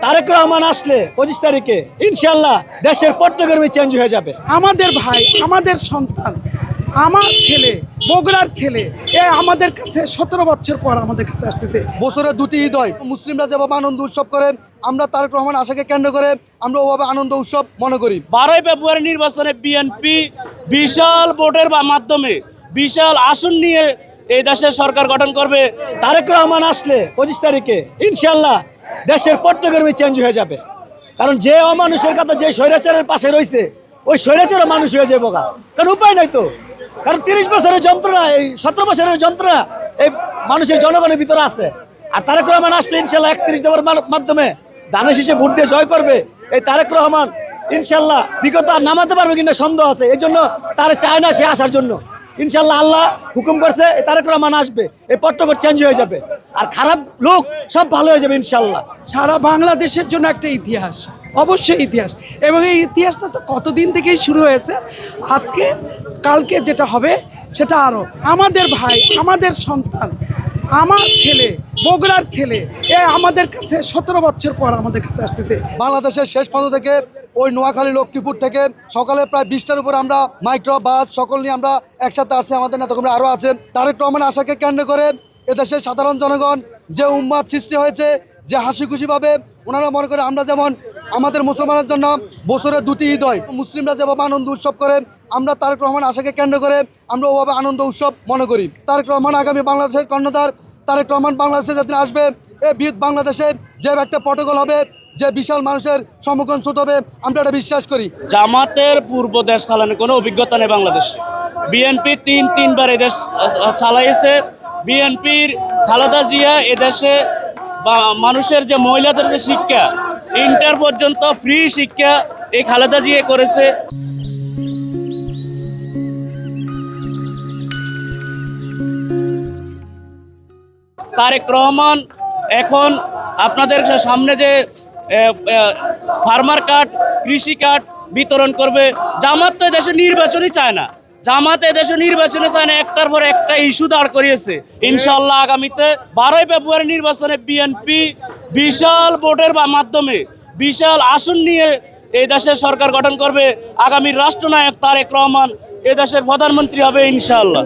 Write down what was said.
তারেক রহমান আসলে 25 তারিখে ইনশাল্লাহ দেশের পট্টগ্রামে চেঞ্জ হয়ে যাবে। আমাদের ভাই, আমাদের সন্তান, আমার ছেলে, বগুড়ার ছেলে, আমাদের কাছে 17 বছর পর আমাদের কাছে আসতেছে। বছরে দুটি ঈদ হয়, মুসলিমরা যেভাবে আনন্দ উৎসব করে আমরা তারেক রহমান আশাকে কেন্দ্র করে আমরা ওভাবে আনন্দ উৎসব মনে করি। 12 ফেব্রুয়ারি নির্বাচনে বিএনপি বিশাল ভোটের মাধ্যমে বিশাল আসন নিয়ে এই দেশের সরকার গঠন করবে। তারেক রহমান আসলে 25 তারিখে ইনশাল্লাহ দেশের পট্টগ্রামে চেঞ্জ হয়ে যাবে। কারণ যে অমানুষের কথা যে স্বৈরাচারের পাশে রয়েছে ওই স্বৈরাচারও মানুষ হয়ে যাবে। কারণ উপায় নাই তো, কারণ 30 বছরের যন্ত্রণা, এই 17 বছরের যন্ত্রণা এই মানুষের জনগণের ভিতরে আছে। আর তারেক রহমান আসলে ইনশাল্লাহ 31 দফার মাধ্যমে ধানের শীষে ভোট দিয়ে জয় করবে। এই তারেক রহমান ইনশাল্লাহ বিগত আর নামাতে পারবে কিনা সন্দেহ আছে, এই জন্য তারা চায় না সে আসার জন্য। ইনশাল্লাহ আল্লাহ হুকুম করছে এই তারেক রহমান আসবে, এই পট্টগ্রাম চেঞ্জ হয়ে যাবে আর খারাপ লোক সব ভালো হয়ে যাবে ইনশাল্লাহ। সারা বাংলাদেশের জন্য একটা ইতিহাস, অবশ্যই ইতিহাস, এবং এই ইতিহাসটা তো কতদিন থেকেই শুরু হয়েছে। আজকে কালকে যেটা হবে সেটা আরও আমাদের ভাই, আমাদের সন্তান, আমার ছেলে, বগুড়ার ছেলে, আমাদের কাছে 17 বছর পর আমাদের কাছে আসতেছে। বাংলাদেশের শেষ প্রান্ত থেকে ওই নোয়াখালী লক্ষ্মীপুর থেকে সকালে প্রায় 20টার উপর আমরা মাইক্রো বাস সকল নিয়ে আমরা একসাথে আসছি। আমাদের নেতাকর্মী আরও আছেন। তারেক রহমান আশাকে কেন্দ্র করে এদেশের সাধারণ জনগণ যে উম্মাদ সৃষ্টি হয়েছে, যে হাসি খুশিভাবে ওনারা মনে করে আমরা যেমন আমাদের মুসলমানের জন্য বছরে দুটি ঈদ হয়, মুসলিমরা যেভাবে আনন্দ উৎসব করে আমরা তারেক রহমান আশাকে কেন্দ্র করে আমরা ওভাবে আনন্দ উৎসব মনে করি। তারেক রহমান আগামী বাংলাদেশের কর্ণধার। তারেক রহমান বাংলাদেশে যেদিন আসবে এই বিদ বাংলাদেশে যে একটা প্রটোকল হবে, যে বিশাল মানুষের সম্মুখীন ছুট হবে, আমরা এটা বিশ্বাস করি। জামাতের পূর্ব দেশ চালানোর কোনো অভিজ্ঞতা নেই বাংলাদেশে। বিএনপি তিনবার এদেশ চালাইছে। বিএনপির খালেদা জিয়া এদেশে মানুষের যে মহিলাদের যে শিক্ষা, ইন্টার পর্যন্ত ফ্রি শিক্ষা এই খালেদা জিয়া করেছে। তারেক রহমান এখন আপনাদের সামনে যে ফার্মার কার্ড, কৃষি কার্ড বিতরণ করবে। জামাত তো এদেশে নির্বাচনই চায় না, জামাত এদেশে নির্বাচনে চায় না, একটার পর একটা ইস্যু দাঁড় করিয়েছে। ইনশাল্লাহ আগামীতে 12 ফেব্রুয়ারি নির্বাচনে বিএনপি বিশাল ভোটের মাধ্যমে বিশাল আসন নিয়ে এই দেশের সরকার গঠন করবে। আগামীর রাষ্ট্রনায়ক তারেক রহমান এ দেশের প্রধানমন্ত্রী হবে ইনশাল্লাহ।